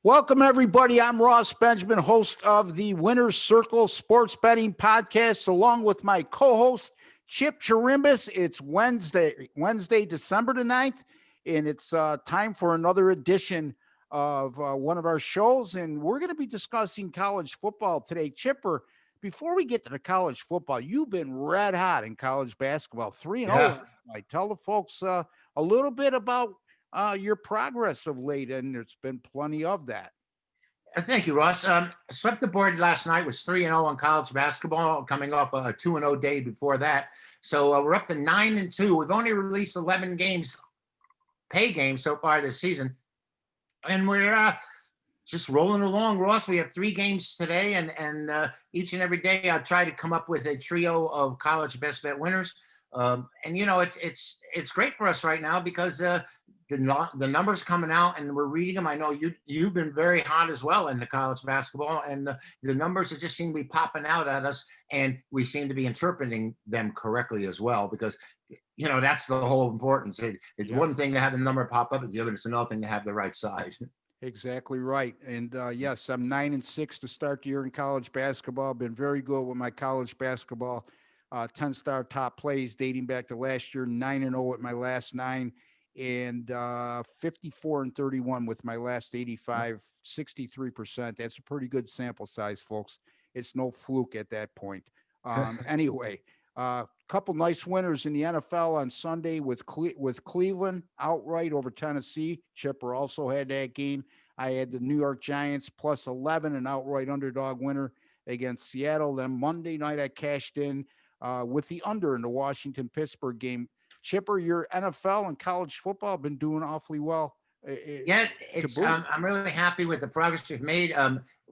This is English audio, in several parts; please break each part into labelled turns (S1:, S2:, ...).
S1: Welcome, everybody. I'm Ross Benjamin, host of the Winner's Circle Sports Betting Podcast, along with my co-host, Chip Chirimbus. It's Wednesday, December the 9th, and it's time for another edition of one of our shows, and we're going to be discussing college football today. Chipper, before we get to the college football, you've been red hot in college basketball, 3-0. I tell the folks a little bit about your progress of late, and there's been plenty of that.
S2: Thank you, Ross. Swept the board last night. Was 3-0 on college basketball, coming up a 2-0 day before that. So we're up to 9-2. We've only released 11 games, pay games so far this season, and we're just rolling along, Ross. We have 3 games today, and each and every day I try to come up with a trio of college best bet winners. And it's great for us right now because the numbers coming out and we're reading them. I know you've been very hot as well in the college basketball, and the numbers just seem to be popping out at us, and we seem to be interpreting them correctly as well, because that's the whole importance. It's one thing to have the number pop up, it's another thing to have the right side.
S1: Exactly right. And yes, I'm 9-6 to start the year in college basketball. Been very good with my college basketball. 10-star top plays dating back to last year, 9-0 with my last 9, and 54-31 with my last 85, 63%. That's a pretty good sample size, folks. It's no fluke at that point. Anyway, couple nice winners in the NFL on Sunday with Cleveland outright over Tennessee. Chipper also had that game. I had the New York Giants plus 11, an outright underdog winner against Seattle. Then Monday night I cashed in with the under in the Washington-Pittsburgh game. Chipper, your NFL and college football have been doing awfully well.
S2: I'm really happy with the progress we've made.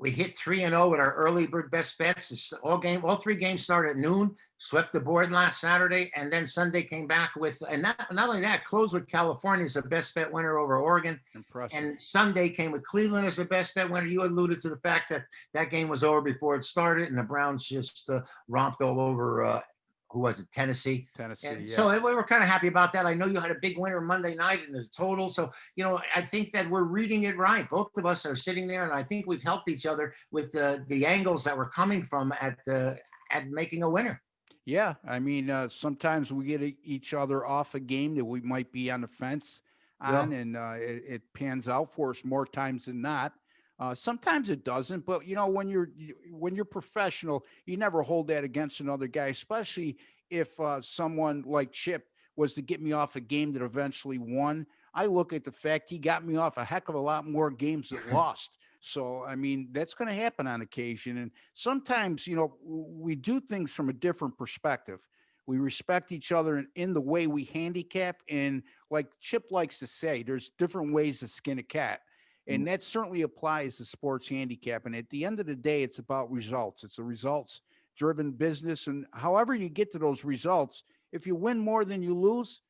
S2: We hit 3-0 with our early bird best bets. All 3 games started at noon. Swept the board last Saturday, and then Sunday came back with, and not only that, closed with California as a best bet winner over Oregon.
S1: Impressive.
S2: And Sunday came with Cleveland as a best bet winner. You alluded to the fact that that game was over before it started, and the Browns just romped all over. Who was it? Tennessee.
S1: Yeah.
S2: So we were kind of happy about that. I know you had a big winner Monday night in the total. So, I think that we're reading it right. Both of us are sitting there, and I think we've helped each other with the angles that we're coming from at making a winner.
S1: Yeah. I mean, sometimes we get each other off a game that we might be on the fence on, and it pans out for us more times than not. Sometimes it doesn't, but when you're professional, you never hold that against another guy, especially if someone like Chip was to get me off a game that eventually won. I look at the fact he got me off a heck of a lot more games that lost. So, I mean, that's going to happen on occasion. And sometimes, we do things from a different perspective. We respect each other in the way we handicap. And like Chip likes to say, there's different ways to skin a cat. And that certainly applies to sports handicap. And at the end of the day, it's about results. It's a results-driven business. And however you get to those results, if you win more than you lose,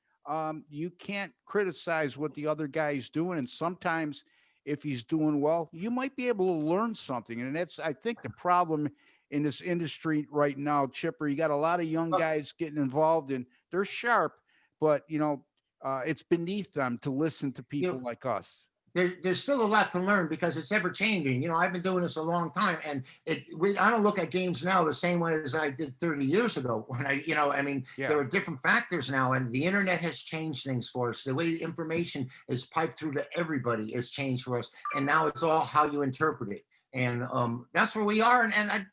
S1: you can't criticize what the other guy is doing. And sometimes if he's doing well, you might be able to learn something. And that's, I think, the problem in this industry right now, Chipper. You got a lot of young guys getting involved, and they're sharp, but, it's beneath them to listen to people like us.
S2: There's still a lot to learn because it's ever changing. I've been doing this a long time, and I don't look at games now the same way as I did 30 years ago. When there are different factors now, and the internet has changed things for us. The way information is piped through to everybody has changed for us, and now it's all how you interpret it. And that's where we are. And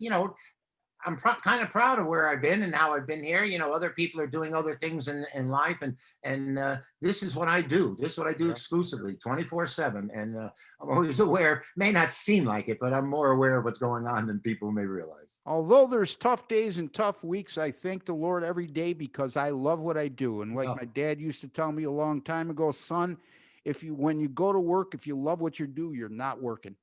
S2: I'm kind of proud of where I've been and how I've been here. Other people are doing other things in life, and this is what I do. This is what I do exclusively, 24/7. And I'm always aware. May not seem like it, but I'm more aware of what's going on than people may realize.
S1: Although there's tough days and tough weeks, I thank the Lord every day because I love what I do. And like my dad used to tell me a long time ago, son, when you go to work, if you love what you do, you're not working.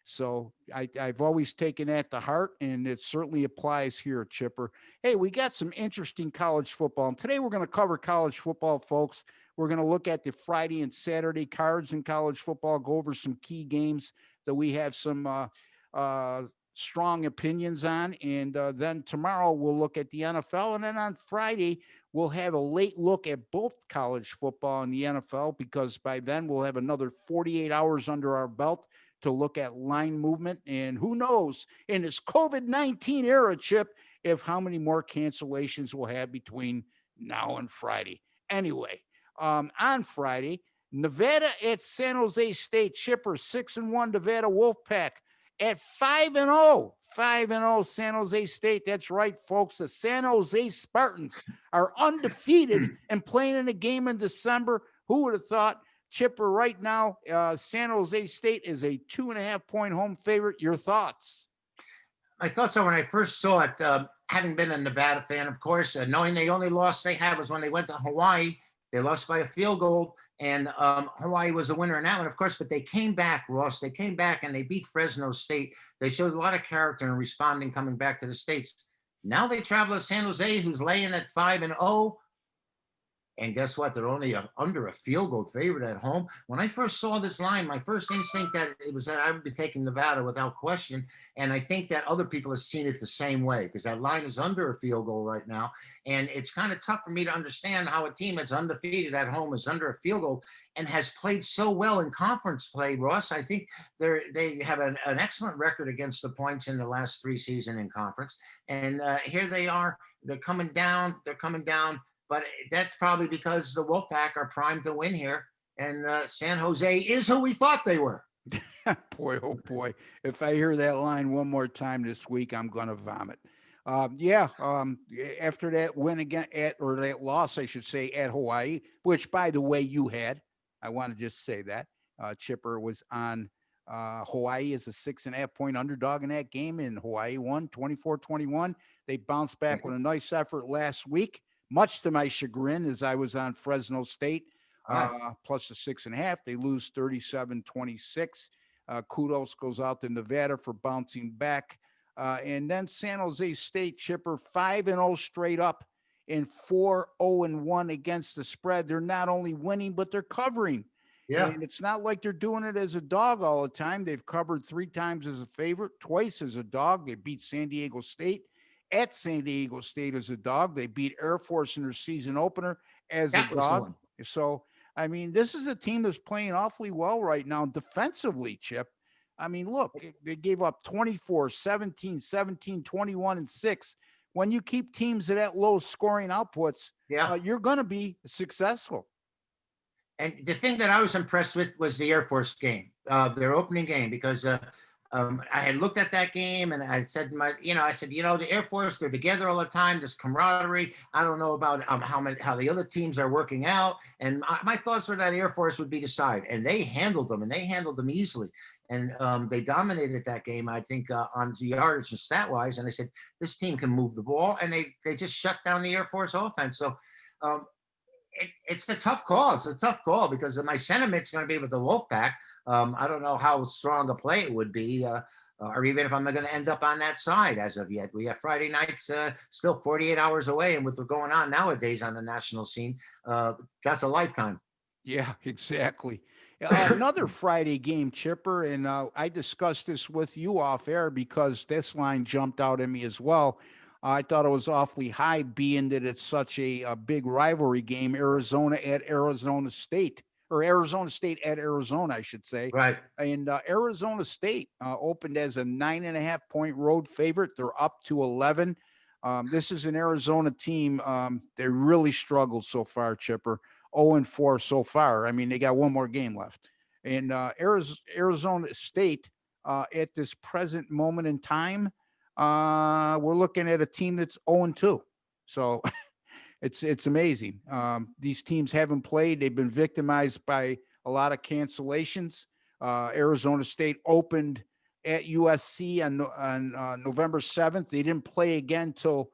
S1: So I've always taken that to heart, and it certainly applies here, Chipper. Hey, we got some interesting college football, and today we're going to cover college football, folks. We're going to look at the Friday and Saturday cards in college football, go over some key games that we have some strong opinions on, and then tomorrow we'll look at the NFL, and then on Friday we'll have a late look at both college football and the NFL, because by then we'll have another 48 hours under our belt to look at line movement. And who knows, in this COVID-19 era, Chip, if how many more cancellations we'll have between now and Friday. Anyway, on Friday, Nevada at San Jose State. Chipper 6-1 Nevada Wolfpack at 5-0. 5-0 San Jose State. That's right, folks. The San Jose Spartans are undefeated and playing in a game in December. Who would have thought? Chipper, right now, San Jose State is a 2.5-point home favorite. Your thoughts?
S2: My thoughts are, when I first saw it, having been a Nevada fan, of course, knowing the only loss they had was when they went to Hawaii. They lost by a field goal, and Hawaii was a winner in that one, of course. But they came back, Ross. They came back and they beat Fresno State. They showed a lot of character in responding, coming back to the States. Now they travel to San Jose, who's laying at 5-0. And guess what? They're only under a field goal favorite at home. When I first saw this line, my first instinct that it was that I would be taking Nevada without question. And I think that other people have seen it the same way, because that line is under a field goal right now. And it's kind of tough for me to understand how a team that's undefeated at home is under a field goal and has played so well in conference play, Ross. I think they have an excellent record against the points in the last 3 seasons in conference. And here they are. They're coming down. But that's probably because the Wolfpack are primed to win here. And San Jose is who we thought they were.
S1: Boy, oh boy. If I hear that line one more time this week, I'm going to vomit. After that win again that loss, I should say, at Hawaii, which, by the way, you had. I want to just say that. Chipper was on Hawaii as a 6.5-point underdog in that game, and Hawaii won 24-21. They bounced back with a nice effort last week, much to my chagrin, as I was on Fresno State, plus the 6.5. They lose 37-26. Kudos goes out to Nevada for bouncing back. And then San Jose State, Chipper, 5-0 straight up and 4-0-1 against the spread. They're not only winning, but they're covering.
S2: Yeah.
S1: And it's not like they're doing it as a dog all the time. They've covered 3 times as a favorite, twice as a dog. They beat San Diego State at San Diego State as a dog. They beat Air Force in their season opener as a dog. So, I mean, this is a team that's playing awfully well right now defensively, Chip. I mean, look, they gave up 24, 17, 17, 21, and 6. When you keep teams at that low scoring outputs, you're going to be successful.
S2: And the thing that I was impressed with was the Air Force game, their opening game, because I had looked at that game and I said, the Air Force, they're together all the time. There's camaraderie. I don't know about how the other teams are working out. And my thoughts were that Air Force would be the side, and they handled them easily. And they dominated that game, I think, on yardage and stat wise. And I said, this team can move the ball, and they just shut down the Air Force offense. So it's a tough call. It's a tough call because my sentiment's going to be with the Wolfpack. I don't know how strong a play it would be, or even if I'm going to end up on that side as of yet. We have Friday nights still 48 hours away, and with what's going on nowadays on the national scene, that's a lifetime.
S1: Yeah, exactly. Another Friday game, Chipper, and I discussed this with you off air because this line jumped out at me as well. I thought it was awfully high, being that it's such a big rivalry game, Arizona at Arizona State, or Arizona State at Arizona, I should say.
S2: Right.
S1: And Arizona State opened as a 9.5-point road favorite. They're up to 11. This is an Arizona team. They really struggled so far, Chipper. 0-4 so far. I mean, they got one more game left. And Arizona State, at this present moment in time, we're looking at a team that's 0-2. So it's amazing. These teams haven't played. They've been victimized by a lot of cancellations. Arizona State opened at USC on November 7th. They didn't play again till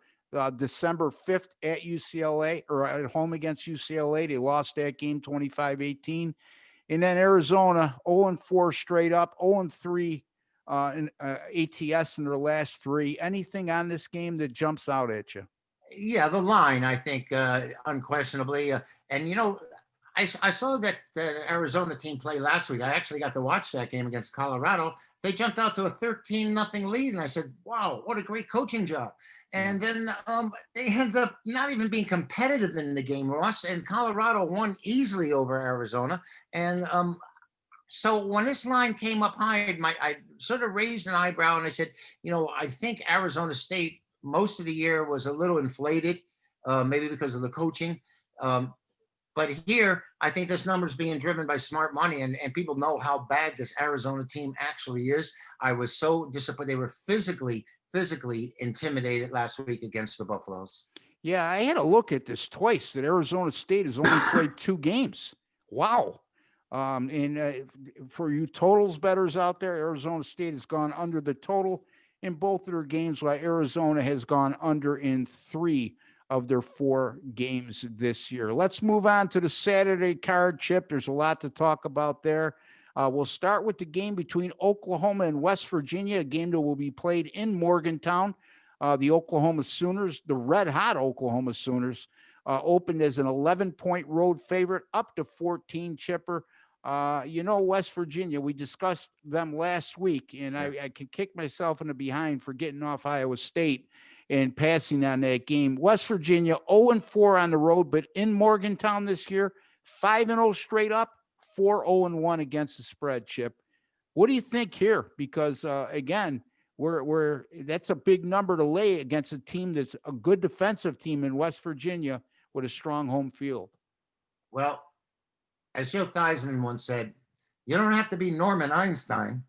S1: December 5th at UCLA, or at home against UCLA. They lost that game 25-18. And then Arizona 0-4 straight up, 0-3 in ATS in their last 3. Anything on this game that jumps out at you?
S2: Yeah, the line, I think, unquestionably. And, I saw that the Arizona team play last week. I actually got to watch that game against Colorado. They jumped out to a 13-0 lead, and I said, "Wow, what a great coaching job!"
S1: Yeah.
S2: And then they ended up not even being competitive in the game, Ross. And Colorado won easily over Arizona. And so when this line came up high, I sort of raised an eyebrow, and I said, I think Arizona State most of the year was a little inflated, maybe because of the coaching. Um, but here, I think this number is being driven by smart money, and people know how bad this Arizona team actually is. I was so disappointed. They were physically intimidated last week against the Buffaloes.
S1: Yeah, I had a look at this twice. That Arizona State has only played 2 games. Wow. And for you totals bettors out there, Arizona State has gone under the total in both of their games, while Arizona has gone under in 3 of their 4 games this year. Let's move on to the Saturday card, Chip. There's a lot to talk about there. We'll start with the game between Oklahoma and West Virginia, a game that will be played in Morgantown. The Oklahoma Sooners, the red-hot Oklahoma Sooners, opened as an 11-point road favorite, up to 14, Chipper. West Virginia, we discussed them last week, and I can kick myself in the behind for getting off Iowa State and passing on that game. West Virginia 0-4 on the road, but in Morgantown this year, 5-0 straight up, 4-0-1 against the spread, Chip. What do you think here? Because again, we're that's a big number to lay against a team that's a good defensive team in West Virginia with a strong home field.
S2: Well, as Joe Theismann once said, you don't have to be Norman Einstein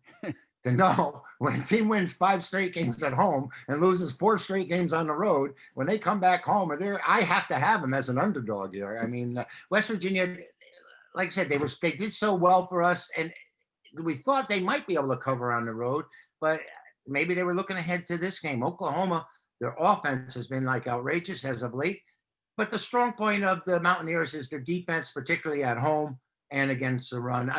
S2: to know when a team wins 5 straight games at home and loses 4 straight games on the road, when they come back home, I have to have them as an underdog here. I mean, West Virginia, like I said, they did so well for us, and we thought they might be able to cover on the road, but maybe they were looking ahead to this game. Oklahoma, their offense has been like outrageous as of late. But the strong point of the Mountaineers is their defense, particularly at home and against the run.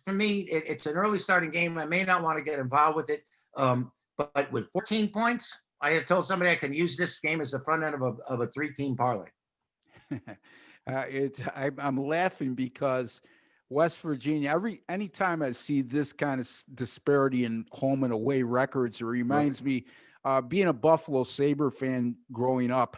S2: For me, it's an early starting game. I may not want to get involved with it. But with 14 points, I had told somebody I can use this game as the front end of a 3-team parlay.
S1: I'm laughing because West Virginia, anytime I see this kind of disparity in home and away records, it reminds me, being a Buffalo Sabre fan growing up,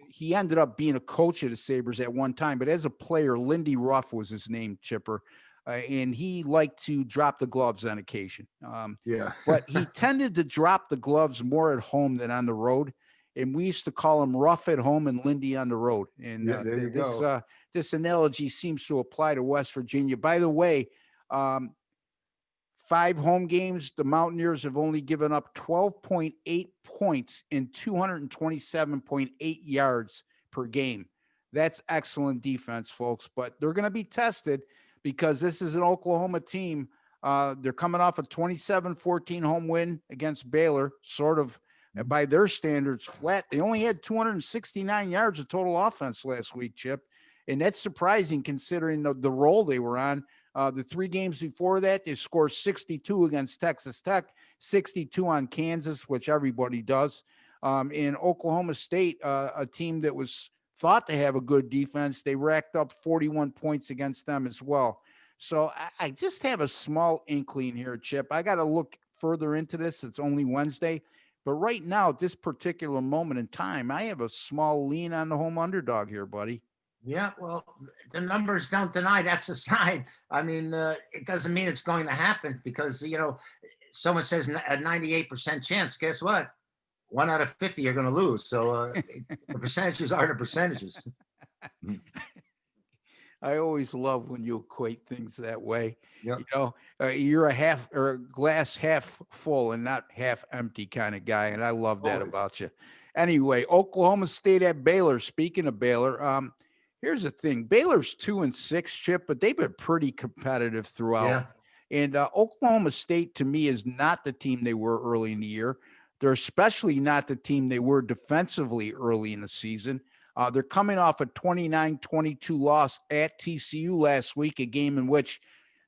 S1: he ended up being a coach of the Sabres at one time, but as a player, Lindy Ruff was his name, Chipper, and he liked to drop the gloves on occasion. But he tended to drop the gloves more at home than on the road, and we used to call him Ruff at home and Lindy on the road. And
S2: there you go.
S1: This analogy seems to apply to West Virginia. By the way, 5 home games, the Mountaineers have only given up 12.8 points in 227.8 yards per game. That's excellent defense, folks, but they're going to be tested because this is an Oklahoma team. They're coming off a 27-14 home win against Baylor, sort of by their standards flat. They only had 269 yards of total offense last week, Chip, and that's surprising considering the role they were on. The 3 games before that, they scored 62 against Texas Tech, 62 on Kansas, which everybody does. In Oklahoma State, a team that was thought to have a good defense, they racked up 41 points against them as well. So I just have a small inkling here, Chip. I got to look further into this. It's only Wednesday. But right now, at this particular moment in time, I have a small lean on the home underdog here, buddy.
S2: Yeah, well, the numbers don't deny that's a sign. I mean, it doesn't mean it's going to happen because, someone says a 98% chance. Guess what? 1 out of 50 you're going to lose. So the percentages are the percentages.
S1: I always love when you equate things that way.
S2: Yep.
S1: You're a half or a glass half full and not half empty kind of guy. And I love that about you. Anyway, Oklahoma State at Baylor. Speaking of Baylor, here's the thing. Baylor's 2-6, Chip, but they've been pretty competitive throughout.
S2: Yeah.
S1: And Oklahoma State, to me, is not the team they were early in the year. They're especially not the team they were defensively early in the season. They're coming off a 29-22 loss at TCU last week, a game in which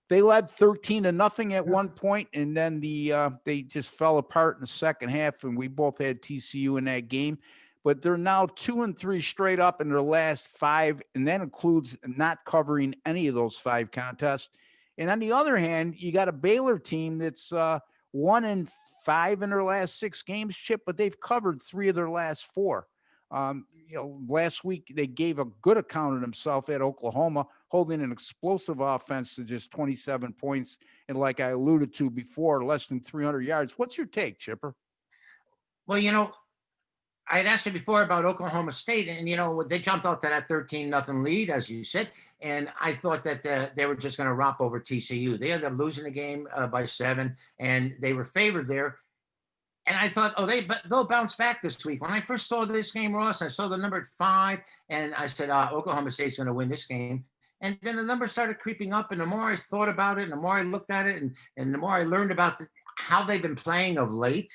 S1: they led 13-0 at one point, and then they just fell apart in the second half, and we both had TCU in that game. but they're now 2-3 straight up in their last 5, and that includes not covering any of those 5 contests. And on the other hand, you got a Baylor team that's 1-5 in their last 6 games, Chip, but they've covered 3 of their last 4. Last week they gave a good account of themselves at Oklahoma, holding an explosive offense to just 27 points. And like I alluded to before, less than 300 yards. What's your take, Chipper?
S2: Well, I had asked you before about Oklahoma State, and they jumped out to that 13-0 lead, as you said, and I thought that they were just going to romp over TCU. They ended up losing the game by 7, and they were favored there. And I thought, they'll bounce back this week. When I first saw this game, Ross, I saw the number at 5, and I said, Oklahoma State's going to win this game. And then the number started creeping up, and the more I thought about it, and the more I looked at it, and the more I learned about how they've been playing of late,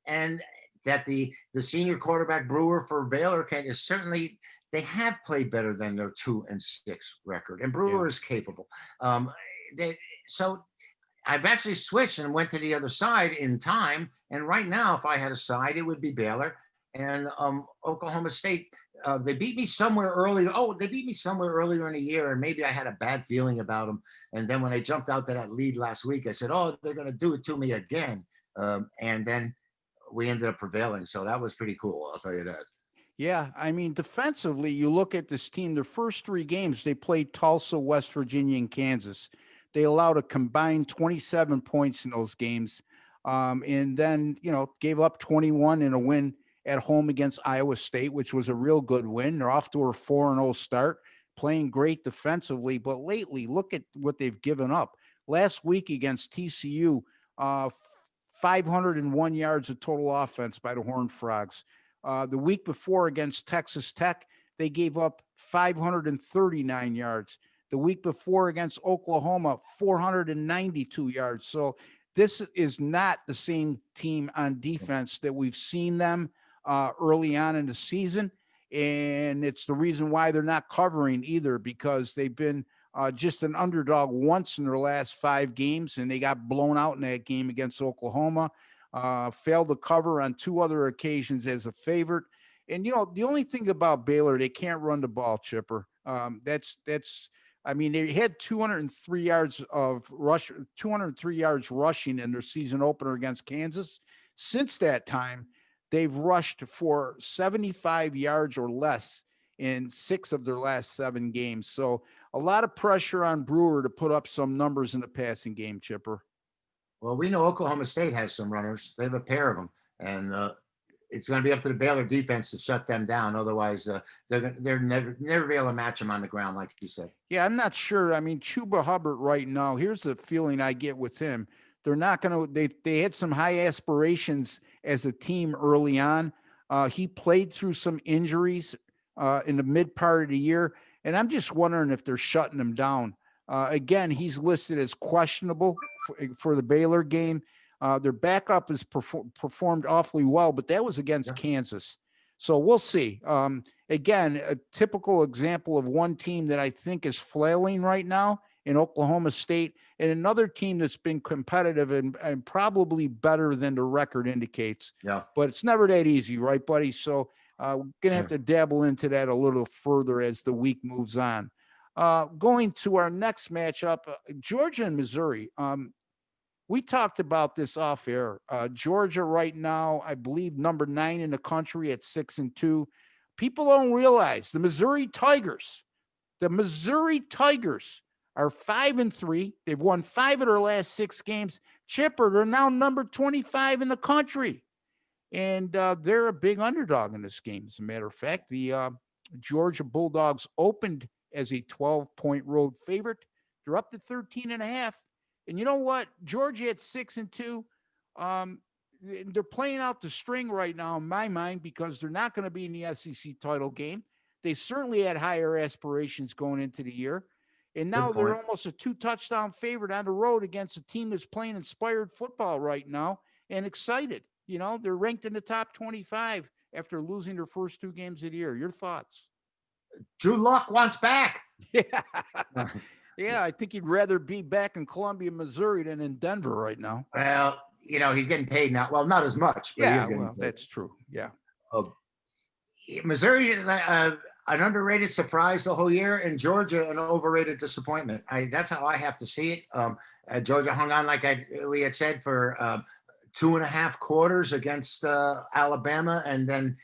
S2: and that the senior quarterback Brewer for Baylor they have played better than their 2-6 record, and Brewer is capable. So I've actually switched and went to the other side in time. And right now, if I had a side, it would be Baylor and Oklahoma State. They beat me somewhere early. They beat me somewhere earlier in the year, and maybe I had a bad feeling about them. And then when they jumped out to that lead last week, I said, they're going to do it to me again. And then we ended up prevailing. So that was pretty cool. I'll tell you that.
S1: Yeah. I mean, defensively, you look at this team, the first 3 games, they played Tulsa, West Virginia, and Kansas. They allowed a combined 27 points in those games. And then, gave up 21 in a win at home against Iowa State, which was a real good win. They're off to a 4-0 start, playing great defensively. But lately, look at what they've given up. Last week against TCU, 501 yards of total offense by the Horned Frogs. The week before against Texas Tech, they gave up 539 yards. The week before against Oklahoma, 492 yards. So this is not the same team on defense that we've seen them early on in the season. And it's the reason why they're not covering either, because they've been just an underdog once in their last 5 games, and they got blown out in that game against Oklahoma, failed to cover on 2 other occasions as a favorite. And, the only thing about Baylor, they can't run the ball, Chipper. They had 203 yards rushing in their season opener against Kansas. Since that time, they've rushed for 75 yards or less in 6 of their last 7 games. So a lot of pressure on Brewer to put up some numbers in the passing game, Chipper.
S2: Well, we know Oklahoma State has some runners. They have a pair of them. And it's going to be up to the Baylor defense to shut them down. Otherwise, they're never be able to match them on the ground, like you said.
S1: Yeah, I'm not sure. I mean, Chuba Hubbard right now, here's the feeling I get with him. They're not going to – they had some high aspirations as a team early on. He played through some injuries in the mid part of the year, and I'm just wondering if they're shutting him down. Again, he's listed as questionable for the Baylor game. Their backup has performed awfully well, but that was against Kansas. So we'll see. Again, a typical example of one team that I think is flailing right now in Oklahoma State, and another team that's been competitive and probably better than the record indicates.
S2: Yeah.
S1: But it's never that easy, right, buddy? So we're going to have to dabble into that a little further as the week moves on. Going to our next matchup, Georgia and Missouri. We talked about this off air. Georgia right now, I believe, number 9 in the country at 6-2. People don't realize the Missouri Tigers are 5-3. They've won 5 of their last 6 games. Chipper, they're now number 25 in the country. And they're a big underdog in this game. As a matter of fact, the Georgia Bulldogs opened as a 12-point road favorite. They're up to 13.5. And you know what? Georgia at 6-2. They're playing out the string right now in my mind, because they're not going to be in the SEC title game. They certainly had higher aspirations going into the year. And now they're almost a 2-touchdown favorite on the road against a team that's playing inspired football right now and excited. They're ranked in the top 25 after losing their first 2 games of the year. Your thoughts?
S2: Drew Lock wants back.
S1: Yeah. Yeah, I think he'd rather be back in Columbia, Missouri than in Denver right now.
S2: Well, he's getting paid now. Well, not as much. But
S1: yeah, well, that's true. Yeah.
S2: Missouri, an underrated surprise the whole year, and Georgia, an overrated disappointment. That's how I have to see it. Georgia hung on, like we had said, for 2.5 quarters against Alabama, and then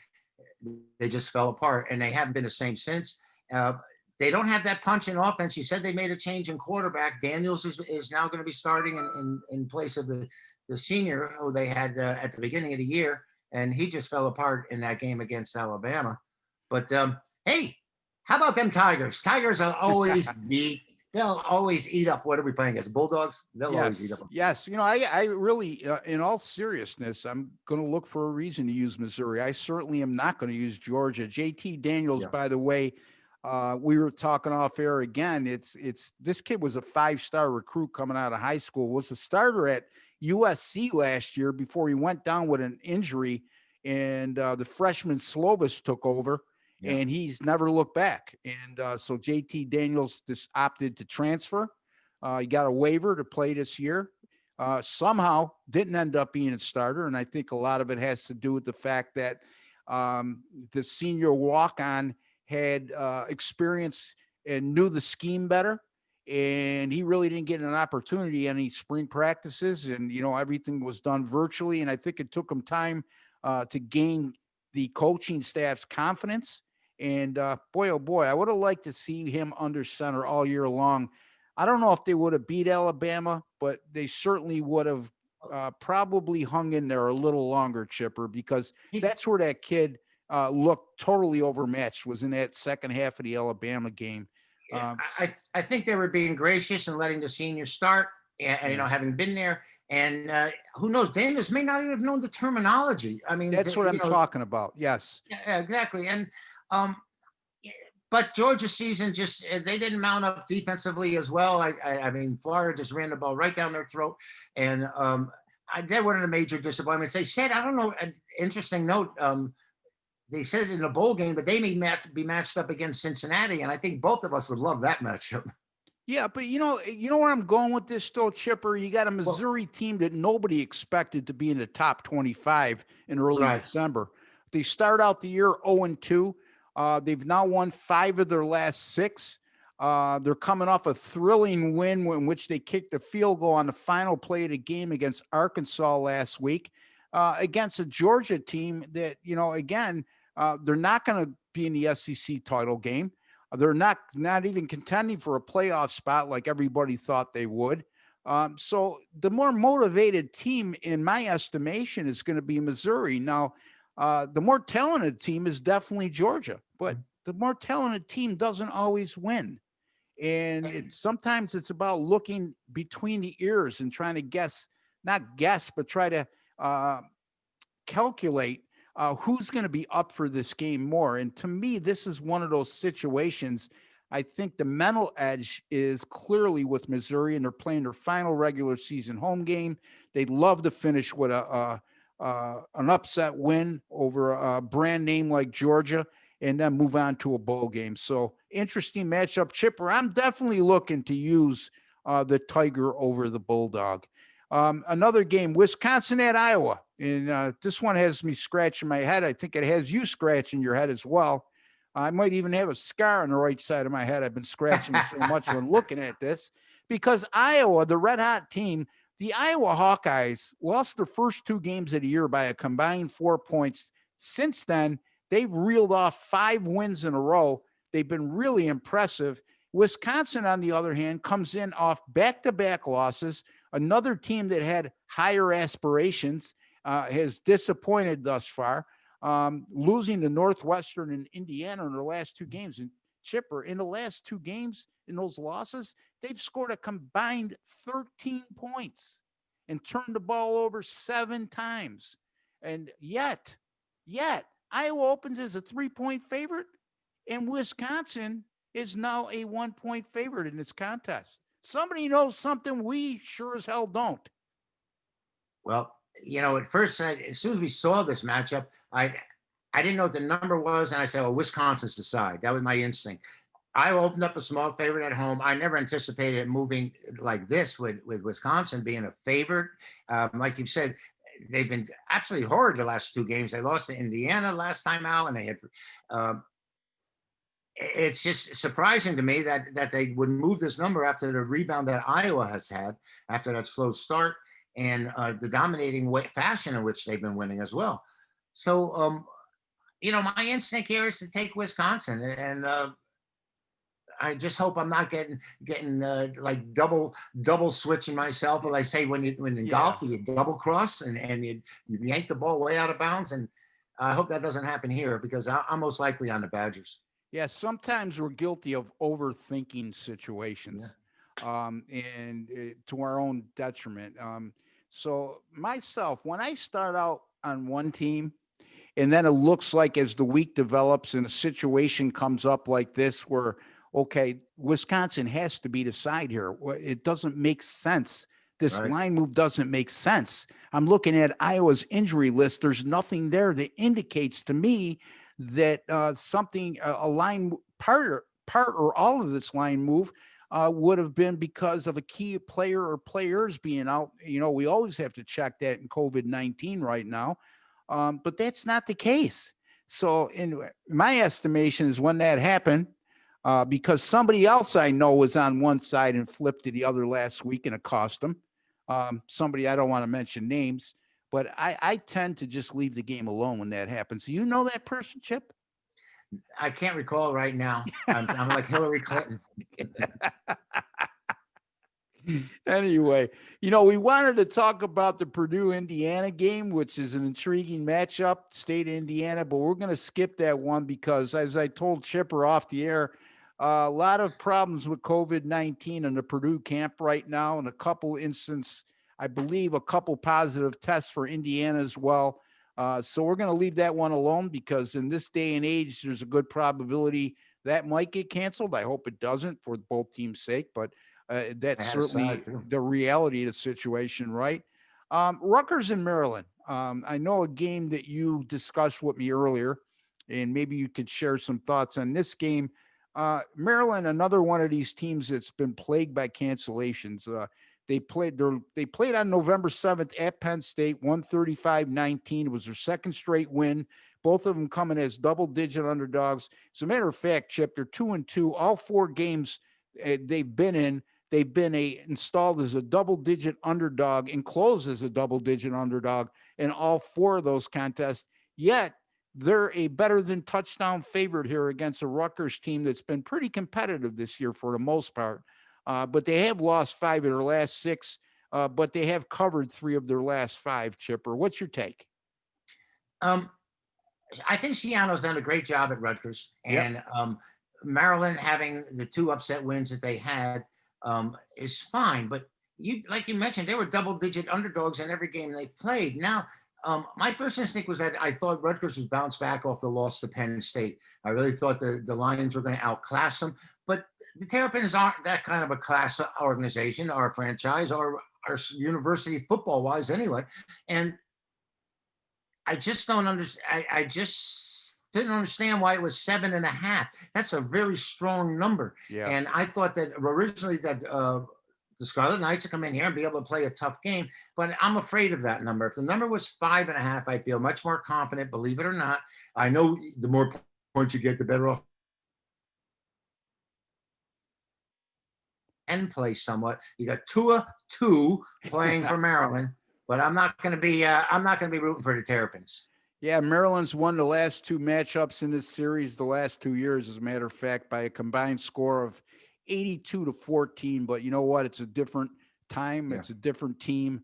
S2: they just fell apart, and they haven't been the same since. They don't have that punch in offense. You said they made a change in quarterback. Daniels is now going to be starting in place of the senior who they had at the beginning of the year, and he just fell apart in that game against Alabama. But hey, how about them Tigers? Tigers are always beat. They'll always eat up. What are we playing against? Bulldogs? They'll always eat up.
S1: Yes. You know, I really, in all seriousness, I'm going to look for a reason to use Missouri. I certainly am not going to use Georgia. JT Daniels, by the way, we were talking off air again. It's this kid was a 5-star recruit coming out of high school, was a starter at USC last year before he went down with an injury, and the freshman Slovis took over. Yeah. And he's never looked back. And so JT Daniels just opted to transfer. He got a waiver to play this year. Somehow didn't end up being a starter. And I think a lot of it has to do with the fact that the senior walk-on had experience and knew the scheme better. And he really didn't get an opportunity in any spring practices. And, you know, everything was done virtually. And I think it took him time to gain the coaching staff's confidence. And boy, oh boy, I would have liked to see him under center all year long. I don't know if they would have beat Alabama, but they certainly would have probably hung in there a little longer, Chipper, because that's where that kid looked totally overmatched, was in that second half of the Alabama game.
S2: I think they were being gracious and letting the seniors start, and you know, having been there. And who knows, Daniels may not even have known the terminology. I mean,
S1: that's what I'm talking about. Yes.
S2: Yeah, exactly. And but Georgia's season just, they didn't mount up defensively as well. I mean, Florida just ran the ball right down their throat. And they weren't a major disappointment. They said, I don't know, an interesting note, they said in a bowl game that they may be matched up against Cincinnati. And I think both of us would love that matchup.
S1: Yeah, but you know where I'm going with this still, Chipper? You got a Missouri team that nobody expected to be in the top 25 in early December. They start out the year 0-2. They've now won 5 of their last 6. They're coming off a thrilling win in which they kicked a field goal on the final play of the game against Arkansas last week, against a Georgia team that, you know, again, they're not going to be in the SEC title game. They're not even contending for a playoff spot like everybody thought they would. So the more motivated team, in my estimation, is going to be Missouri. Now, the more talented team is definitely Georgia, but the more talented team doesn't always win. And sometimes it's about looking between the ears and trying to not guess, but try to calculate who's going to be up for this game more. And to me, this is one of those situations. I think the mental edge is clearly with Missouri, and they're playing their final regular season home game. They'd love to finish with an upset win over a brand name like Georgia, and then move on to a bowl game. So interesting matchup, Chipper. I'm definitely looking to use the Tiger over the Bulldog. Another game, Wisconsin at Iowa. And this one has me scratching my head. I think it has you scratching your head as well. I might even have a scar on the right side of my head. I've been scratching so much when looking at this, because Iowa, the red hot team, the Iowa Hawkeyes, lost their first 2 games of the year by a combined 4 points. Since then, they've reeled off 5 wins in a row. They've been really impressive. Wisconsin, on the other hand, comes in off back-to-back losses. Another team that had higher aspirations has disappointed thus far, losing to Northwestern and Indiana in their last 2 games. And Chipper, in the last 2 games, in those losses, they've scored a combined 13 points and turned the ball over 7 times. And yet, Iowa opens as a 3-point favorite, and Wisconsin is now a 1-point favorite in this contest. Somebody knows something we sure as hell don't.
S2: Well, you know, at first, as soon as we saw this matchup, I didn't know what the number was, and I said, well, Wisconsin's the side. That was my instinct. I opened up a small favorite at home. I never anticipated it moving like this with Wisconsin being a favorite. Like you've said, they've been absolutely horrid the last two games. They lost to Indiana last time out, and they had. Uh, it's just surprising to me that they would move this number after the rebound that Iowa has had after that slow start and the dominating fashion in which they've been winning as well. So, my instinct here is to take Wisconsin, and I just hope I'm not getting like double switching myself. Like I say, when in golf you double cross and you yank the ball way out of bounds, and I hope that doesn't happen here because I'm most likely on the Badgers.
S1: Yeah, sometimes we're guilty of overthinking situations, and to our own detriment. So myself, when I start out on one team, and then it looks like as the week develops and a situation comes up like this, where okay, Wisconsin has to be the side here. It doesn't make sense. This
S2: Right.
S1: line move doesn't make sense. I'm looking at Iowa's injury list. There's nothing there that indicates to me that something a line part or all of this line move would have been because of a key player or players being out. We always have to check that in COVID-19 right now, but that's not the case. So, in my estimation, is when that happened, because somebody else I know was on one side and flipped to the other last week and it cost them. Somebody I don't want to mention names, but I tend to just leave the game alone when that happens. Do you know that person, Chip?
S2: I can't recall right now. I'm like Hillary Clinton.
S1: Anyway, we wanted to talk about the Purdue Indiana game, which is an intriguing matchup, state of Indiana, but we're going to skip that one because, as I told Chipper off the air, a lot of problems with COVID-19 in the Purdue camp right now, and a couple instances, I believe, a couple positive tests for Indiana as well. So we're going to leave that one alone because in this day and age, there's a good probability that might get canceled. I hope it doesn't for both teams' sake, but that's certainly the reality of the situation, right? Rutgers in Maryland. I know a game that you discussed with me earlier, and maybe you could share some thoughts on this game. Maryland, another one of these teams that's been plagued by cancellations. They played on November 7th at Penn State, 135-19. It was their second straight win. Both of them coming as double-digit underdogs. As a matter of fact, Chip, they're 2-2. All four games they've been in, they've been installed as a double-digit underdog and closed as a double-digit underdog in all four of those contests. Yet they're a better than touchdown favorite here against a Rutgers team that's been pretty competitive this year for the most part. But they have lost 5 of their last 6, but they have covered 3 of their last 5, Chipper. What's your take?
S2: I think Schiano's done a great job at Rutgers, and Maryland having the 2 upset wins that they had is fine. But like you mentioned, they were double-digit underdogs in every game they played. Now, my first instinct was that I thought Rutgers would bounce back off the loss to Penn State. I really thought the Lions were going to outclass them, but the Terrapins aren't that kind of a class organization or a franchise or university football-wise anyway. And I just don't understand. I just didn't understand why it was 7.5. That's a very strong number.
S1: Yeah.
S2: And I thought that originally that the Scarlet Knights would come in here and be able to play a tough game, but I'm afraid of that number. If the number was 5.5, I feel much more confident, believe it or not. I know the more points you get, the better off and play somewhat. You got Tua 2 playing for Maryland, but I'm not going to be rooting for the Terrapins.
S1: Yeah, Maryland's won the last 2 matchups in this series the last 2 years, as a matter of fact, by a combined score of 82-14. But you know what? It's a different time. It's a different team.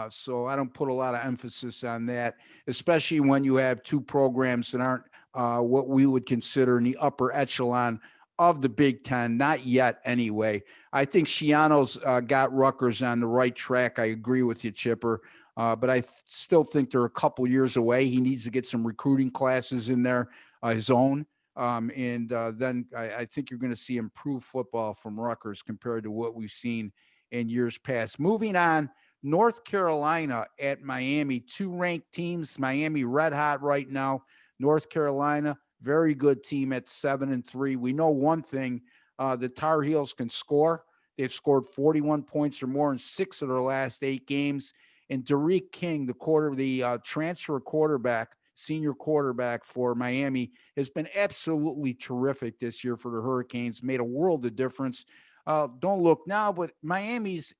S1: So I don't put a lot of emphasis on that, especially when you have 2 programs that aren't what we would consider in the upper echelon of the Big Ten. Not yet, anyway. I think Schiano's got Rutgers on the right track. I agree with you, Chipper. But I still think they're a couple years away. He needs to get some recruiting classes in there, his own. And then I think you're going to see improved football from Rutgers compared to what we've seen in years past. Moving on, North Carolina at Miami, 2 ranked teams. Miami red hot right now. North Carolina, very good team at 7-3. We know one thing, the Tar Heels can score. They've scored 41 points or more in 6 of their last 8 games. And Derek King, the transfer quarterback, senior quarterback for Miami, has been absolutely terrific this year for the Hurricanes. Made a world of difference. Don't look now, but Miami's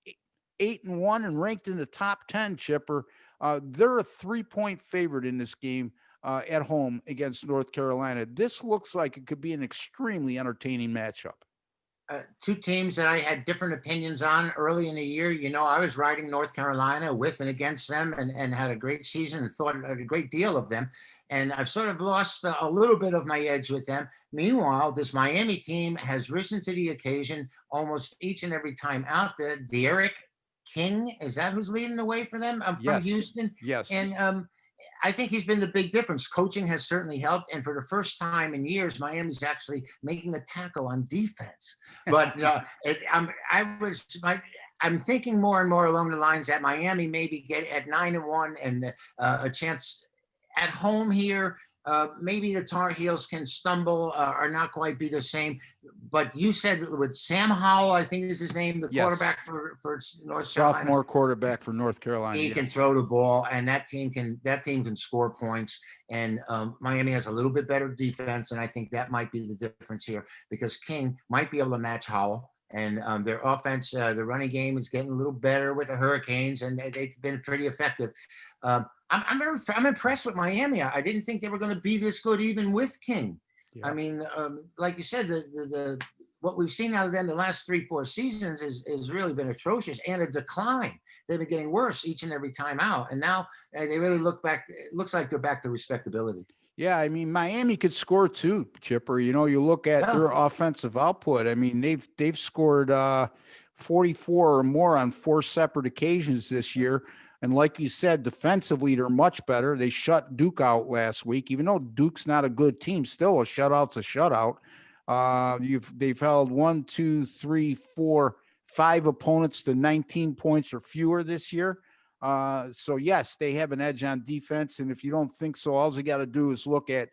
S1: 8-1 and ranked in the top 10. Chipper, they're a 3-point favorite in this game at home against North Carolina. This looks like it could be an extremely entertaining matchup.
S2: Two teams that I had different opinions on early in the year. I was riding North Carolina with and against them, and had a great season and thought a great deal of them. And I've sort of lost a little bit of my edge with them. Meanwhile, this Miami team has risen to the occasion almost each and every time out there. Derek King, is that who's leading the way for them? I'm from Houston.
S1: Yes.
S2: And I think he's been the big difference. Coaching has certainly helped, and for the first time in years, Miami's actually making a tackle on defense. But I'm thinking more and more along the lines that Miami maybe get at 9-1 and a chance at home here. Maybe the Tar Heels can stumble or not quite be the same. But you said with Sam Howell, I think is his name, the quarterback for North Carolina.
S1: Sophomore quarterback for North Carolina.
S2: He can throw the ball, and that team can score points. And Miami has a little bit better defense, and I think that might be the difference here, because King might be able to match Howell. And their offense, the running game is getting a little better with the Hurricanes, and they've been pretty effective. I'm impressed with Miami. I didn't think they were going to be this good even with King. Yeah. I mean, like you said, the what we've seen out of them the last 3-4 seasons is really been atrocious, and a decline. They've been getting worse each and every time out, and now they really look back. It looks like they're back to respectability.
S1: Yeah, I mean, Miami could score too, Chipper. You look at their offensive output. I mean, they've scored 44 or more on 4 separate occasions this year. And like you said, defensively, they're much better. They shut Duke out last week, even though Duke's not a good team. Still, a shutout's a shutout. They've held 1, 2, 3, 4, 5 opponents to 19 points or fewer this year. So yes, they have an edge on defense. And if you don't think so, all you got to do is look at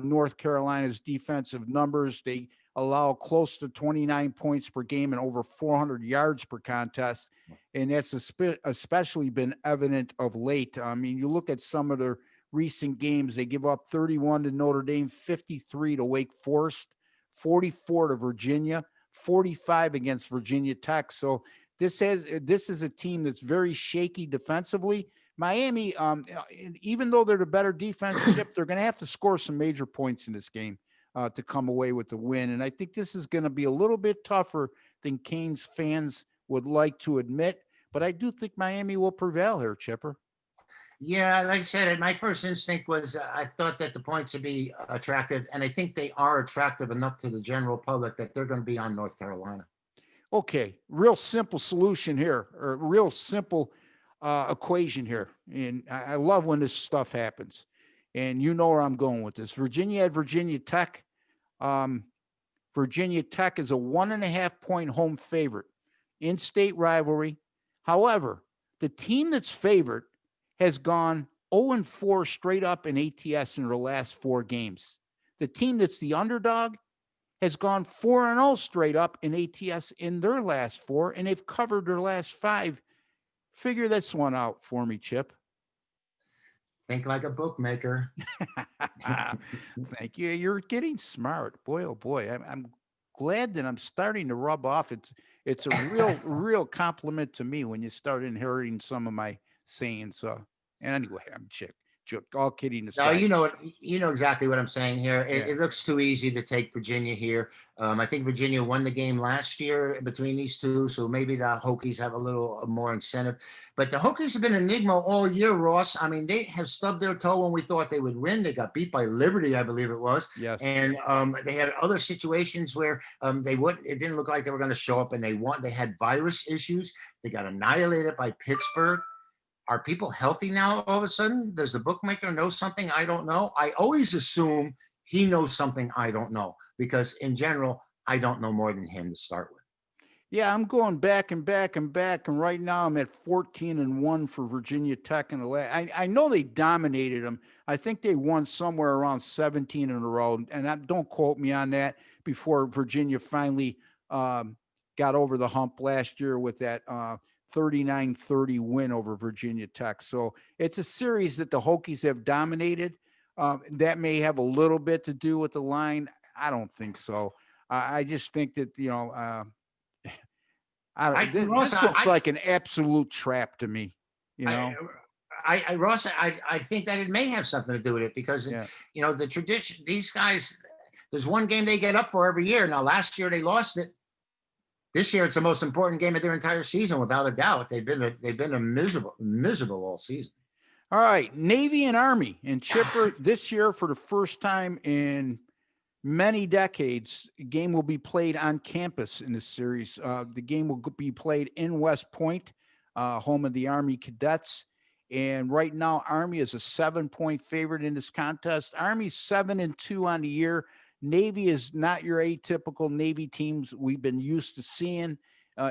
S1: North Carolina's defensive numbers. They allow close to 29 points per game and over 400 yards per contest. And that's especially been evident of late. I mean, you look at some of their recent games, they give up 31 to Notre Dame, 53 to Wake Forest, 44 to Virginia, 45 against Virginia Tech. So this is a team that's very shaky defensively. Miami, even though they're the better defense, they're going to have to score some major points in this game to come away with the win. And I think this is going to be a little bit tougher than Canes fans would like to admit. But I do think Miami will prevail here, Chipper.
S2: Yeah, like I said, my first instinct was I thought that the points would be attractive, and I think they are attractive enough to the general public that they're going to be on North Carolina.
S1: Okay, real simple solution here, or real simple equation here. And I love when this stuff happens. And you know where I'm going with this. Virginia at Virginia Tech. Virginia Tech is a 1.5-point home favorite. In-state rivalry. However, the team that's favored has gone 0-4 straight up in ATS in their last 4 games. The team that's the underdog has gone 4-0 straight up in ATS in their last 4, and they've covered their last 5. Figure this one out for me, Chip.
S2: Think like a bookmaker.
S1: Thank you. You're getting smart. Boy, oh boy. I'm glad that I'm starting to rub off. It's a real compliment to me when you start inheriting some of my sayings. And anyway, I'm all kidding aside.
S2: No, you know exactly what I'm saying here. It looks too easy to take Virginia here. I think Virginia won the game last year between these two, so maybe the Hokies have a little more incentive. But the Hokies have been an enigma all year, Ross. I mean, they have stubbed their toe when we thought they would win. They got beat by Liberty, I believe it was.
S1: Yes.
S2: And they had other situations where it didn't look like they were going to show up, and they had virus issues. They got annihilated by Pittsburgh. Are people healthy now all of a sudden? Does the bookmaker know something I don't know? I always assume he knows something I don't know, because in general, I don't know more than him to start with.
S1: Yeah, I'm going back and back and back, and right now I'm at 14-1 for Virginia Tech in the last. I know they dominated them. I think they won somewhere around 17 in a row, and don't quote me on that, before Virginia finally got over the hump last year with that 39-30 win over Virginia Tech. So it's a series that the Hokies have dominated. That may have a little bit to do with the line. I don't think so. I just think that,
S2: Ross,
S1: this looks like an absolute trap to me, you know?
S2: Ross, I think that it may have something to do with it because,
S1: Yeah.
S2: the tradition, these guys, there's one game they get up for every year. Now, last year they lost it. This year, it's the most important game of their entire season, without a doubt. They've been a miserable all season.
S1: All right, Navy and Army and Chipper this year for the first time in many decades, a game will be played on campus in this series. The game will be played in West Point, home of the Army Cadets. And right now, Army is a 7-point favorite in this contest. Army's 7-2 on the year. Navy is not your atypical Navy teams we've been used to seeing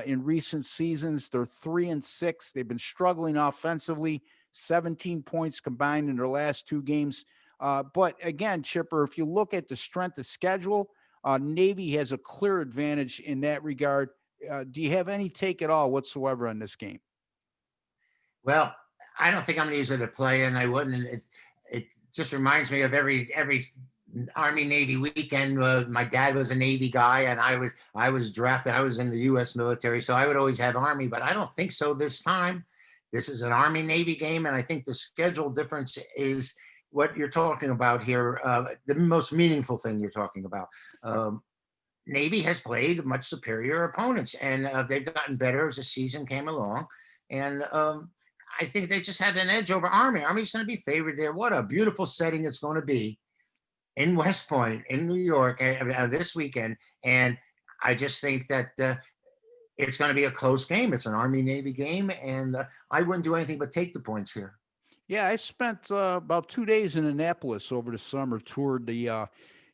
S1: in recent seasons. They're 3-6. They've been struggling offensively, 17 points combined in their last 2 games. But again, Chipper, if you look at the strength of schedule, Navy has a clear advantage in that regard. Do you have any take at all whatsoever on this game?
S2: Well, I don't think I'm going to use it to play, and I wouldn't. It just reminds me of every Army Navy weekend. My dad was a Navy guy, and I was drafted. I was in the U.S. military, so I would always have Army, but I don't think so this time. This is an Army Navy game, and I think the schedule difference is what you're talking about here. The most meaningful thing you're talking about. Navy has played much superior opponents, and they've gotten better as the season came along, and I think they just have an edge over Army. Army's going to be favored there. What a beautiful setting it's going to be in West Point, in New York, this weekend. And I just think that it's going to be a close game. It's an Army-Navy game, and I wouldn't do anything but take the points here.
S1: Yeah, I spent about 2 days in Annapolis over the summer, toured the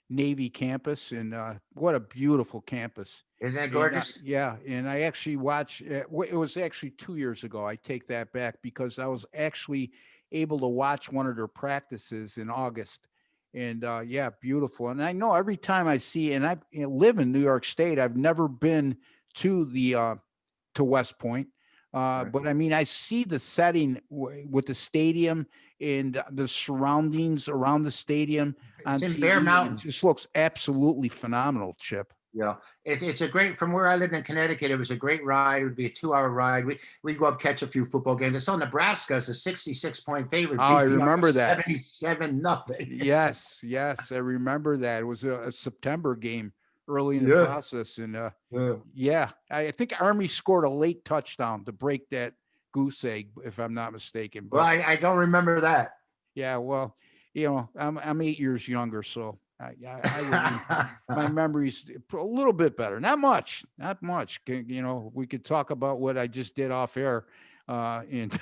S1: Navy campus, and what a beautiful campus.
S2: Isn't it gorgeous?
S1: Yeah, and I actually watched, it was actually 2 years ago. I take that back because I was actually able to watch one of their practices in August. And yeah, beautiful. And I know every time I see, and I live in New York State, I've never been to the to West Point. But I mean, I see the setting with the stadium and the surroundings around the stadium on
S2: It's in
S1: TV.
S2: Bear Mountain.
S1: It just looks absolutely phenomenal, Chip.
S2: Yeah, it's a great, from where I lived in Connecticut, it was a great ride. It would be a 2-hour ride. We'd go up, catch a few football games. I saw Nebraska as a 66-point favorite.
S1: Oh, I remember that.
S2: 77-0.
S1: Yes, I remember that. It was a September game early in the process. And yeah, I think Army scored a late touchdown to break that goose egg, if I'm not mistaken. But
S2: well, I don't remember that.
S1: yeah, well, I'm 8 years younger, so my memory's a little bit better. Not much. We could talk about what I just did off air, and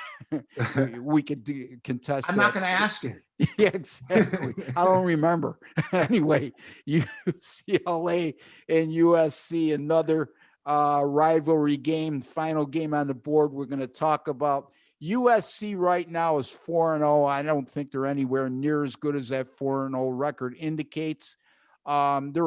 S1: we could contest.
S2: I'm not going to ask you.
S1: Yeah, exactly. I don't remember. Anyway, UCLA and USC, another rivalry game, final game on the board. We're going to talk about. USC right now is 4-0. I don't think they're anywhere near as good as that 4-0 record indicates. They're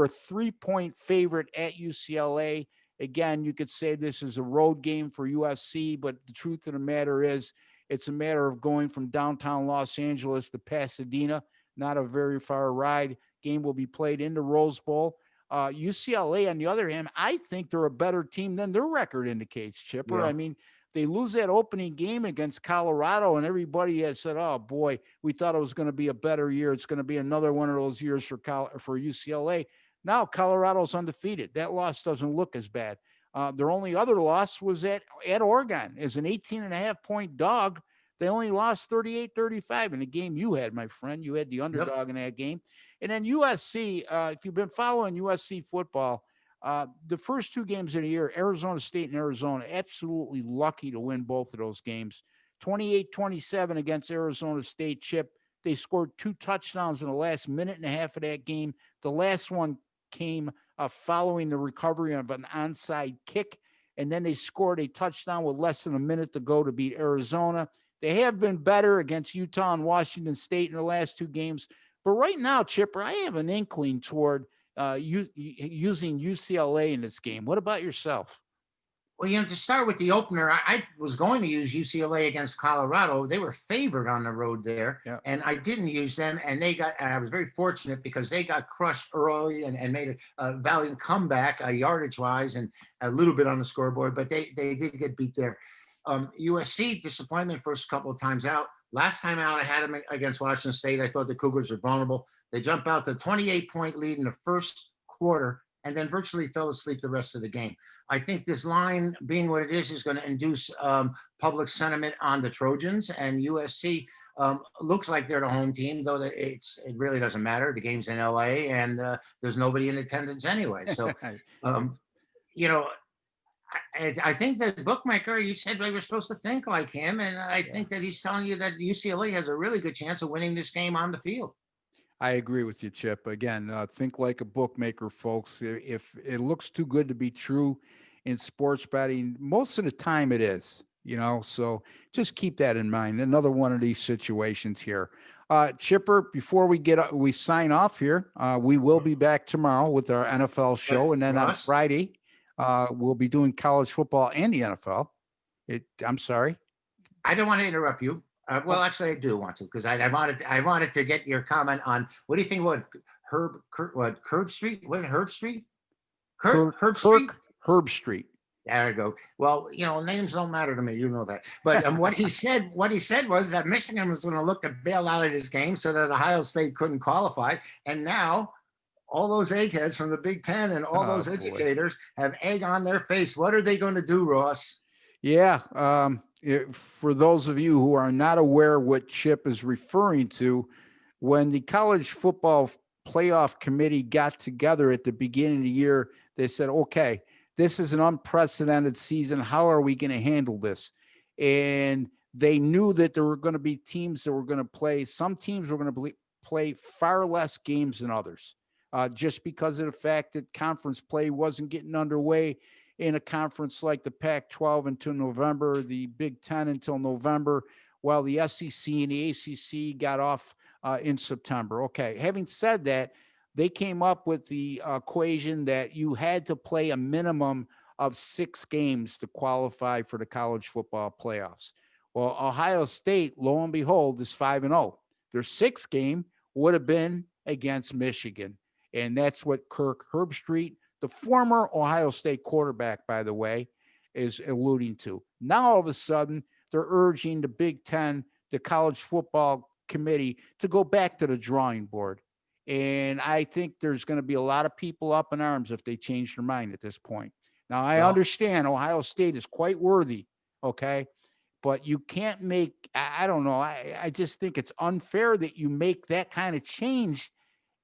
S1: a 3-point favorite at UCLA. Again, you could say this is a road game for USC, but the truth of the matter is it's a matter of going from downtown Los Angeles to Pasadena, not a very far ride. Game will be played in the Rose Bowl. UCLA, on the other hand, I think they're a better team than their record indicates, Chipper.
S2: Yeah.
S1: I mean, they lose that opening game against Colorado, and everybody has said, oh, boy, we thought it was going to be a better year. It's going to be another one of those years for UCLA. Now Colorado's undefeated. That loss doesn't look as bad. Their only other loss was at Oregon as an 18.5-point dog. They only lost 38-35 in the game you had, my friend. You had the underdog in that game. And then USC, if you've been following USC football, the first 2 games of the year, Arizona State and Arizona, absolutely lucky to win both of those games. 28-27 against Arizona State, Chip. They scored 2 touchdowns in the last minute and a half of that game. The last one came following the recovery of an onside kick, and then they scored a touchdown with less than a minute to go to beat Arizona. They have been better against Utah and Washington State in the last 2 games. But right now, Chipper, I have an inkling toward using UCLA in this game. What about yourself?
S2: Well, to start with the opener, I was going to use UCLA against Colorado. They were favored on the road there,
S1: Yeah.
S2: and I didn't use them. And I was very fortunate because they got crushed early and made a valiant comeback, yardage wise, and a little bit on the scoreboard. But they did get beat there. USC disappointment first couple of times out. Last time out, I had them against Washington State. I thought the Cougars were vulnerable. They jump out to 28-point lead in the first quarter, and then virtually fell asleep the rest of the game. I think this line, being what it is going to induce public sentiment on the Trojans, and USC looks like they're the home team, though it really doesn't matter. The game's in LA, and there's nobody in attendance anyway. So, you know, I think the bookmaker, you said we were supposed to think like him, and I think that he's telling you that UCLA has a really good chance of winning this game on the field.
S1: I agree with you, Chip. Again, think like a bookmaker, folks. If it looks too good to be true in sports betting, most of the time it is, so just keep that in mind. Another one of these situations here. Chipper, before we sign off here, we will be back tomorrow with our NFL show. And then on Friday, we'll be doing college football and the NFL. I'm sorry.
S2: I don't want to interrupt you. Well, actually, I do want to, because I wanted to get your comment on what do you think about Herb Street? What Herb Street? Herb Street?
S1: Herb Street.
S2: There we go. Well, names don't matter to me. You know that. But what he said was that Michigan was going to look to bail out of this game so that Ohio State couldn't qualify. And now all those eggheads from the Big Ten and all those educators have egg on their face. What are they going to do, Ross?
S1: Yeah. For those of you who are not aware what Chip is referring to, when the college football playoff committee got together at the beginning of the year, they said, okay, this is an unprecedented season. How are we going to handle this? And they knew that there were going to be teams that were going to play. Some teams were going to play far less games than others, just because of the fact that conference play wasn't getting underway in a conference like the Pac-12 until November, the Big Ten until November, while the SEC and the ACC got off in September. Okay, having said that, they came up with the equation that you had to play a minimum of 6 games to qualify for the college football playoffs. Well, Ohio State, lo and behold, is 5-0. Their 6th game would have been against Michigan, and that's what Kirk Herbstreit, the former Ohio State quarterback, by the way, is alluding to. Now, all of a sudden, they're urging the Big Ten, the college football committee, to go back to the drawing board. And I think there's going to be a lot of people up in arms if they change their mind at this point. Now, I understand Ohio State is quite worthy, okay? But you can't I don't know. I just think it's unfair that you make that kind of change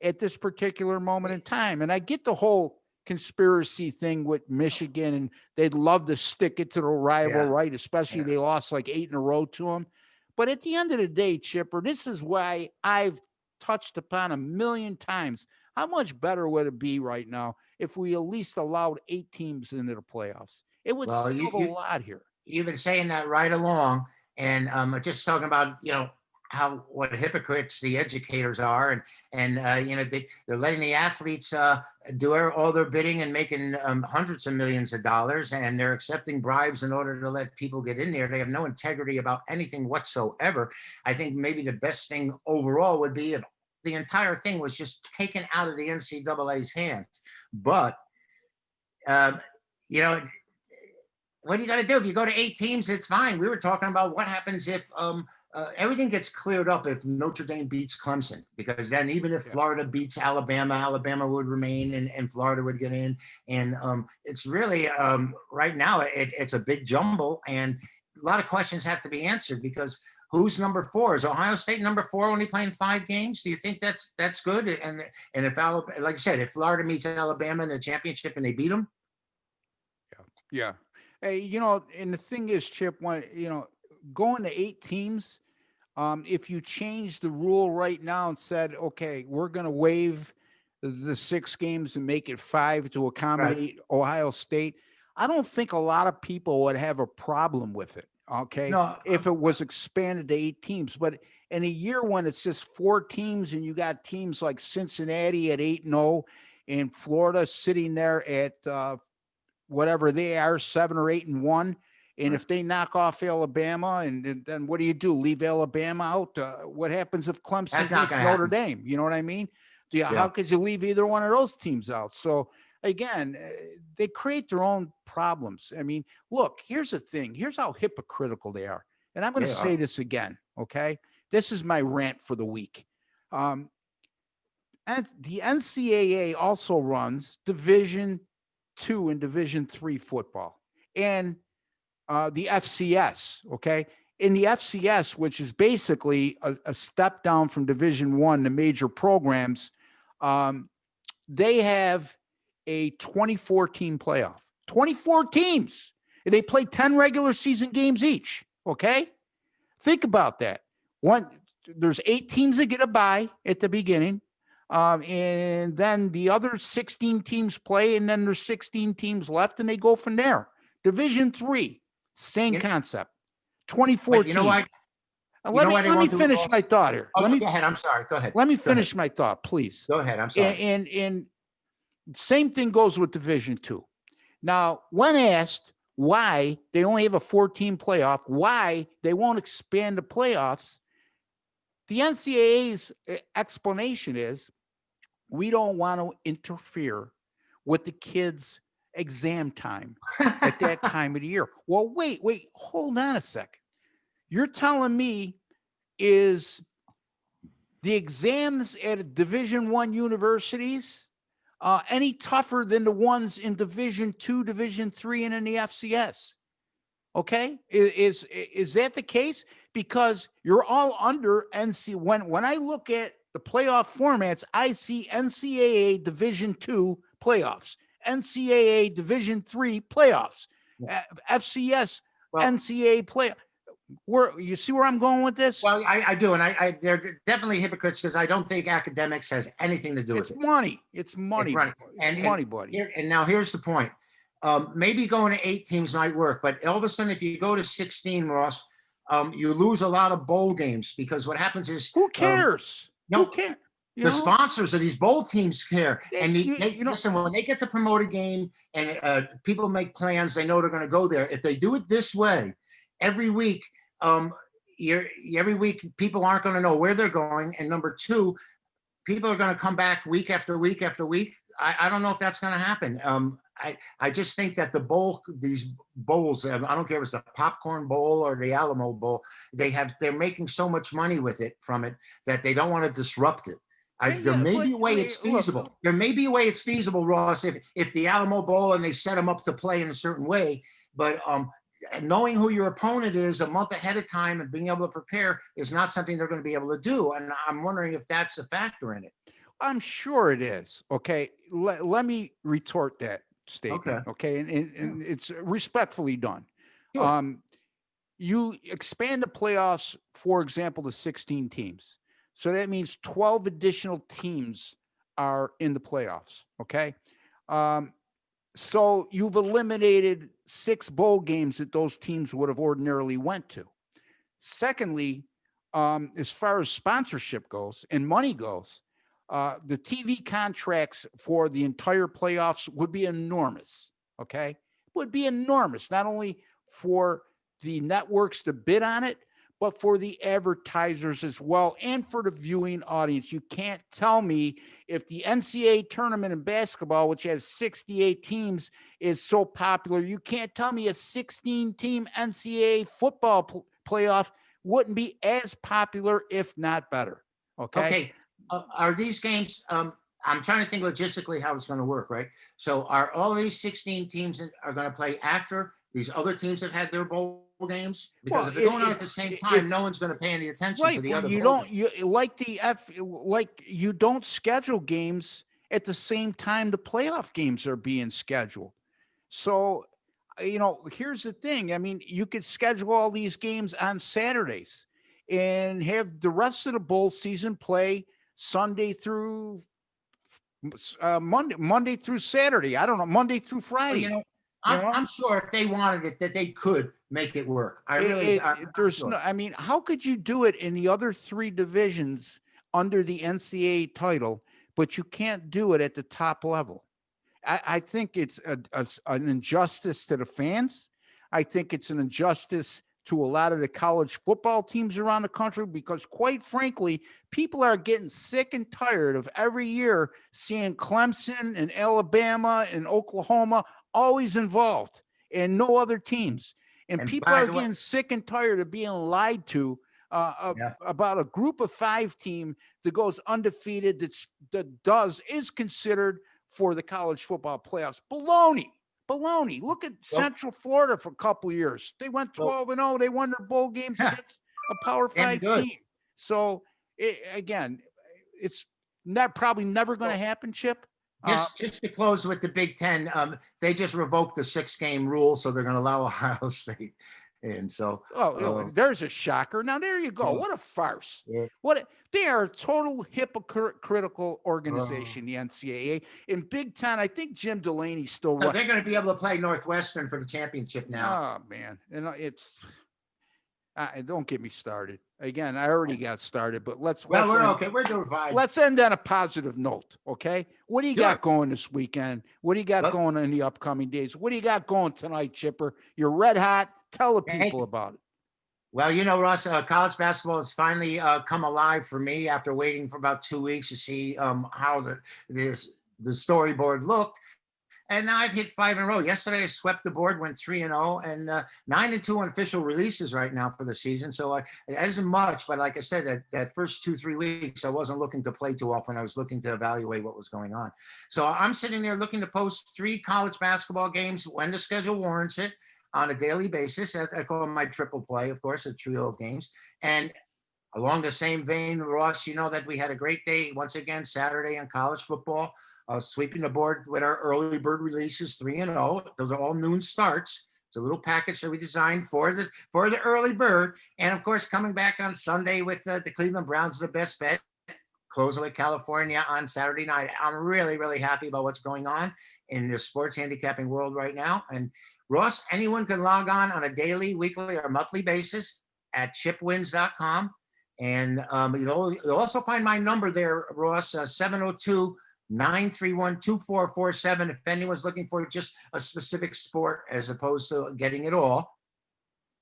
S1: at this particular moment in time. And I get the whole conspiracy thing with Michigan, and they'd love to stick it to the rival, right? Especially they lost like 8 in a row to them. But at the end of the day, Chipper, this is why I've touched upon a million times. How much better would it be right now if we at least allowed 8 teams into the playoffs? It would save a lot here.
S2: You've been saying that right along, and just talking about what hypocrites the educators are, and they're letting the athletes do all their bidding and making hundreds of millions of dollars, and they're accepting bribes in order to let people get in there. They have no integrity about anything whatsoever. I think maybe the best thing overall would be if the entire thing was just taken out of the NCAA's hands. But what are you going to do? If you go to 8 teams, it's fine. We were talking about what happens if everything gets cleared up if Notre Dame beats Clemson, because then even if Florida beats Alabama, Alabama would remain and Florida would get in. And it's really right now, it's a big jumble, and a lot of questions have to be answered, because who's number 4? Is Ohio State number 4 only playing 5 games? Do you think that's good? And if Alabama, like I said, if Florida meets Alabama in the championship and they beat them?
S1: Yeah. Hey, and the thing is, Chip, when, going to 8 teams, if you change the rule right now and said, okay, we're going to waive the 6 games and make it 5 to accommodate Ohio State, I don't think a lot of people would have a problem with it. Okay. No, if it was expanded to 8 teams, but in a year when it's just 4 teams and you got teams like Cincinnati at 8-0 and Florida sitting there at whatever they are, 7 or 8-1. And
S2: Right.
S1: if they knock off Alabama, and then what do? Leave Alabama out? What happens if Clemson
S2: That's not
S1: beats
S2: going to
S1: Notre
S2: happen.
S1: Dame? You know what I mean? How
S2: Yeah.
S1: could you leave either one of those teams out? So again, they create their own problems. I mean, look, here's the thing. Here's how hypocritical they are. And I'm going to
S2: They
S1: say
S2: are.
S1: this again. Okay. This is my rant for the week. And the NCAA also runs Division II and Division III football, and the FCS. Okay, in the FCS, which is basically a step down from Division I, the major programs, they have a 24 team playoff. 24 teams, and they play 10 regular season games each. Okay, think about that. There's 8 teams that get a bye at the beginning. And then the other 16 teams play, and then there's 16 teams left, and they go from there. Division III, same
S2: You-
S1: concept. 24
S2: But you know
S1: teams.
S2: what? You
S1: Let
S2: know
S1: me
S2: why they
S1: let me
S2: won't do it,
S1: finish
S2: Ross?
S1: my thought here.
S2: Oh, go ahead. I'm sorry. Go ahead.
S1: Let me
S2: Go ahead.
S1: finish my thought, please.
S2: Go ahead. I'm sorry.
S1: And same thing goes with Division II. Now, when asked why they only have a 14 playoff, why they won't expand the playoffs, the NCAA's explanation is, we don't want to interfere with the kids' exam time at that time of the year. Well, wait, hold on a second. You're telling me is the exams at Division I universities any tougher than the ones in Division II, Division III, and in the FCS? Okay, is that the case? Because you're all under NC. When I look at the playoff formats, I see NCAA Division II playoffs, NCAA Division III playoffs, FCS,
S2: Well,
S1: NCAA play. Where you see where I'm going with this?
S2: well, I do, and they're definitely hypocrites because I don't think academics has anything to do
S1: It's
S2: with it.
S1: money. It's money.
S2: Right.
S1: It's money, buddy.
S2: And now here's the point. Maybe going to 8 teams might work, but all of a sudden, if you go to 16, Ross, you lose a lot of bowl games because what happens is
S1: Who cares?
S2: no,
S1: Who cares?
S2: the sponsors of these bowl teams care. And
S1: You know,
S2: listen, when they get the promoted game and people make plans, they know they're going to go there. If they do it this way, every week, every week people aren't going to know where they're going. And number 2, people are going to come back week after week after week. I don't know if that's going to happen. I just think that these bowls, I don't care if it's the popcorn bowl or the Alamo bowl, they're making so much money with it from it that they don't want to disrupt it. There may be a way it's feasible. There may be a way it's feasible, Ross, if the Alamo Bowl and they set them up to play in a certain way. But knowing who your opponent is a month ahead of time and being able to prepare is not something they're going to be able to do. And I'm wondering if that's a factor in it.
S1: I'm sure it is. Okay. Let me retort that statement. Okay. And it's respectfully done.
S2: Sure.
S1: You expand the playoffs, for example, to 16 teams. So that means 12 additional teams are in the playoffs. Okay. So you've eliminated 6 bowl games that those teams would have ordinarily went to. Secondly, as far as sponsorship goes and money goes, the TV contracts for the entire playoffs would be enormous. Okay. Would be enormous, not only for the networks to bid on it, but for the advertisers as well, and for the viewing audience. You can't tell me if the NCAA tournament in basketball, which has 68 teams, is so popular. You can't tell me a 16-team NCAA football playoff wouldn't be as popular, if not better. Okay.
S2: Are these games? I'm trying to think logistically how it's going to work, right? So are all these 16 teams that are going to play after these other teams have had their bowl games? Because if they're going on at the same time, no one's going to pay any attention to the other.
S1: You don't. You don't schedule games at the same time the playoff games are being scheduled. So, here's the thing. I mean, you could schedule all these games on Saturdays and have the rest of the bowl season play Sunday through Monday through Saturday. I don't know, Monday through Friday.
S2: I'm sure if they wanted it, that they could make it work.
S1: I mean, how could you do it in the other 3 divisions under the NCAA title, but you can't do it at the top level? I think it's an injustice to the fans. I think it's an injustice to a lot of the college football teams around the country because, quite frankly, people are getting sick and tired of every year seeing Clemson and Alabama and Oklahoma always involved and no other teams. And
S2: And
S1: people
S2: by
S1: are
S2: the way,
S1: getting sick and tired of being lied to
S2: yeah,
S1: about a group of five team that goes undefeated, is considered for the college football playoffs. Baloney. Baloney. Look at
S2: well,
S1: Central Florida for a couple of years. They went
S2: well,
S1: 12-0. They won their bowl games against a Power
S2: damn
S1: Five
S2: good.
S1: team. So again, it's not probably never going to
S2: Well,
S1: happen, Chip.
S2: just to close with the Big Ten, they just revoked the 6-game rule, so they're going to allow Ohio State in. So,
S1: There's a shocker. Now there you go.
S2: yeah,
S1: What a farce.
S2: yeah,
S1: They are a total hypocritical
S2: uh,
S1: organization, the NCAA. In Big Ten, I think Jim Delaney still
S2: so
S1: run.
S2: they're going to be able to play Northwestern for the championship now.
S1: Oh man, it's don't get me started. Again, I already got started, but
S2: Well, we're okay. We're doing fine.
S1: let's end on a positive note, okay? What do you
S2: Sure.
S1: got going this weekend? What do you got
S2: Well,
S1: going in the upcoming days? What do you got going tonight, Chipper? You're red hot. Tell the
S2: thank
S1: people
S2: you.
S1: about it.
S2: Well, you know, Russ, college basketball has finally come alive for me after waiting for about 2 weeks to see how the storyboard looked. And now I've hit 5 in a row. Yesterday, I swept the board, went 3-0, and 9-2 on official releases right now for the season. So it isn't much, but like I said, that first 2-3 weeks, I wasn't looking to play too often. I was looking to evaluate what was going on. So I'm sitting there looking to post 3 college basketball games when the schedule warrants it on a daily basis. I call my triple play, of course, a trio of games. And along the same vein, Ross, you know that we had a great day once again Saturday on college football, sweeping the board with our early bird releases 3-0. Those are all noon starts. It's a little package that we designed for the early bird, and of course coming back on Sunday with the Cleveland Browns, the best bet. Closing with California on Saturday night. I'm really, really happy about what's going on in the sports handicapping world right now. And Ross, anyone can log on a daily, weekly, or monthly basis at chipwinz.com. And you'll also find my number there, Ross, 702-931-2447. If anyone's looking for just a specific sport as opposed to getting it all,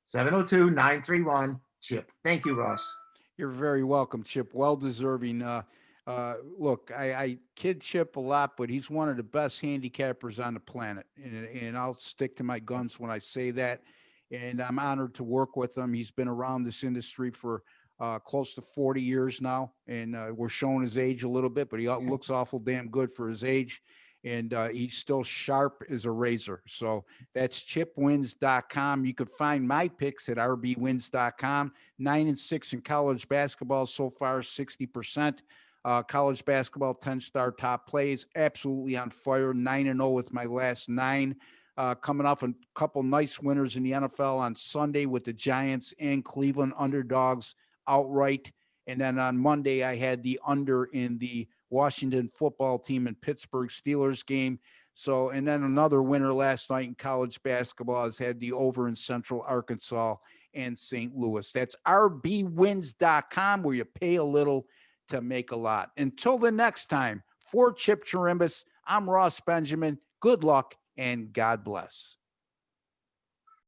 S2: 702-931-CHIP. Thank you, Ross.
S1: You're very welcome, Chip. Well deserving. Look, I kid Chip a lot, but he's one of the best handicappers on the planet, and I'll stick to my guns when I say that. And I'm honored to work with him. He's been around this industry for close to 40 years now, and we're showing his age a little bit, but he looks awful damn good for his age. And he's still sharp as a razor. So that's chipwinz.com. You can find my picks at rbwinz.com. 9-6 in college basketball so far, 60%. College basketball 10-star top plays, absolutely on fire. 9-0 with my last 9. Coming off a couple nice winners in the NFL on Sunday with the Giants and Cleveland underdogs outright. And then on Monday, I had the under in the Washington football team and Pittsburgh Steelers game. So, and then another winner last night in college basketball has had the over in Central Arkansas and St. Louis. That's rbwinz.com, where you pay a little to make a lot. Until the next time, for Chip Chirimbus, I'm Ross Benjamin. Good luck and God bless.